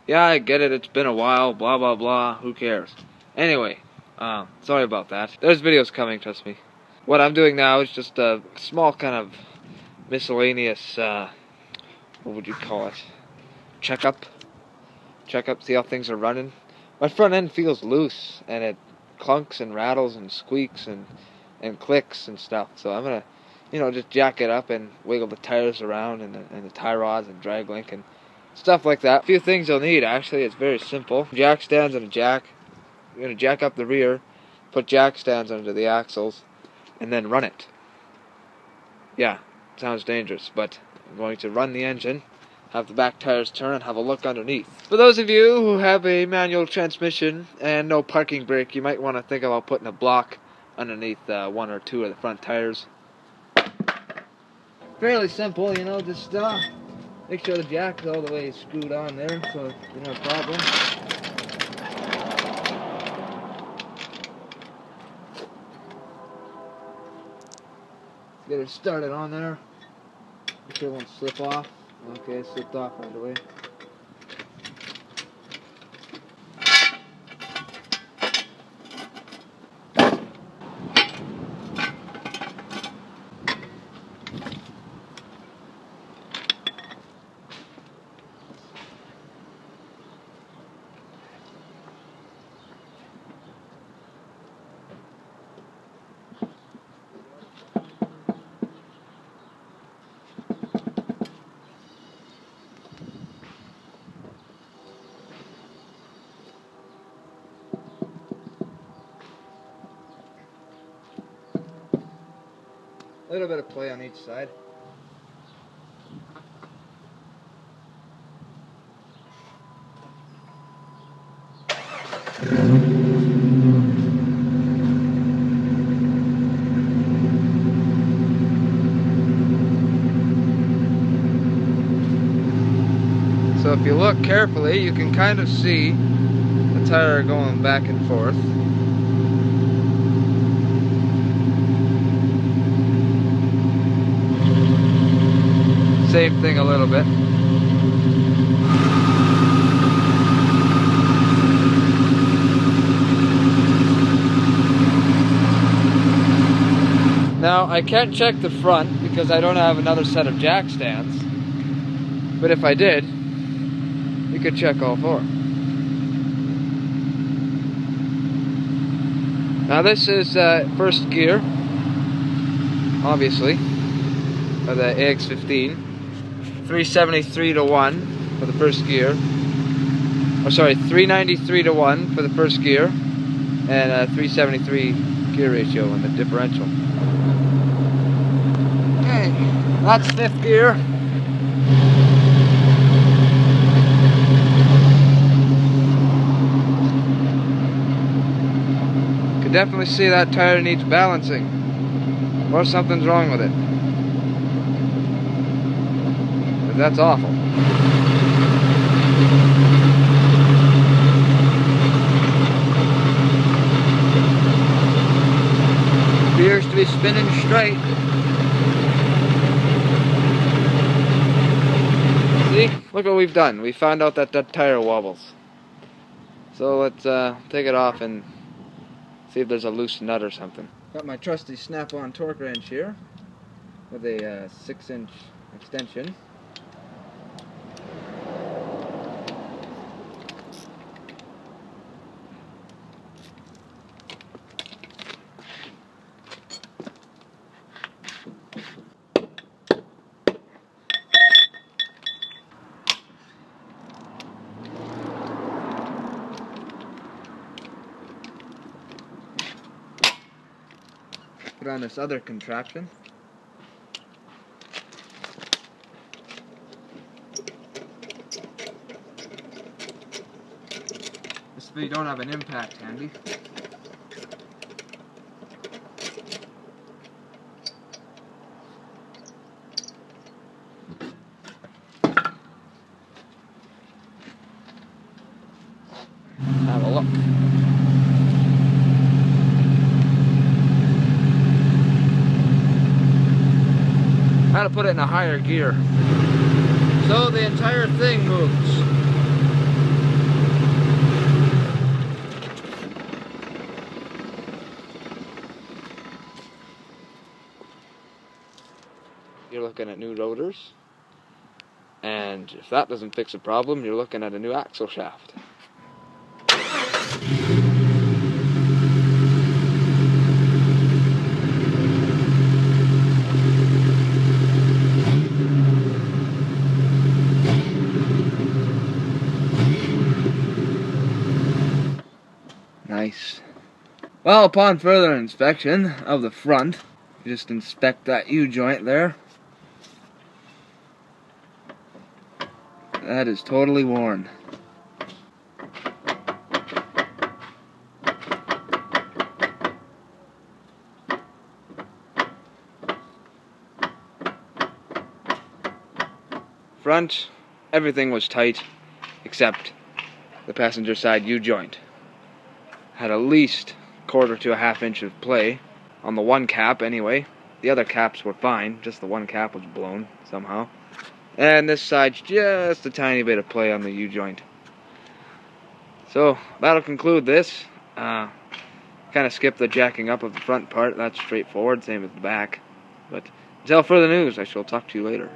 Yeah, I get it, it's been a while, blah blah blah, who cares? Anyway, sorry about that. There's videos coming, trust me. What I'm doing now is just a small kind of miscellaneous, what would you call it? Checkup, see how things are running. My front end feels loose, and it clunks and rattles and squeaks and clicks and stuff. So I'm gonna, just jack it up and wiggle the tires around and the tie rods and drag link and stuff like that. A few things you'll need, actually. It's very simple. Jack stands and a jack. You're gonna jack up the rear, put jack stands under the axles, and then run it. Yeah, sounds dangerous, but I'm going to run the engine, have the back tires turn, and have a look underneath. For those of you who have a manual transmission and no parking brake, you might want to think about putting a block underneath one or two of the front tires. Fairly simple, just make sure the jack is all the way screwed on there, so you don't have a problem. Get it started on there. Make sure it won't slip off. Okay, it slipped off right away. A little bit of play on each side. So if you look carefully, you can kind of see the tire going back and forth. Same thing a little bit. Now I can't check the front because I don't have another set of jack stands, but if I did, you could check all four. Now this is first gear, obviously, of the AX15. 373 to 1 for the first gear. Oh, sorry, 393 to 1 for the first gear, and a 373 gear ratio on the differential. Okay, that's fifth gear. Could definitely see that tire needs balancing, or something's wrong with it. That's awful. Appears to be spinning straight. See? Look what we've done. We found out that that tire wobbles. So let's take it off and see if there's a loose nut or something. Got my trusty snap-on torque wrench here with a 6-inch extension. Put on this other contraption. This way you don't have an impact handy. Have a look. How to put it in a higher gear so the entire thing moves. you're looking at new rotors. And if that doesn't fix a problem, you're looking at a new axle shaft. Nice. Well, upon further inspection of the front, just inspect that U-joint there. That is totally worn. Front, everything was tight except the passenger side U-joint. Had at least quarter to a half inch of play on the one cap anyway. The other caps were fine, just the one cap was blown somehow. And this side's just a tiny bit of play on the U-joint. So that'll conclude this. Kind of skipped the jacking up of the front part. That's straightforward, same as the back. But until further news, I shall talk to you later.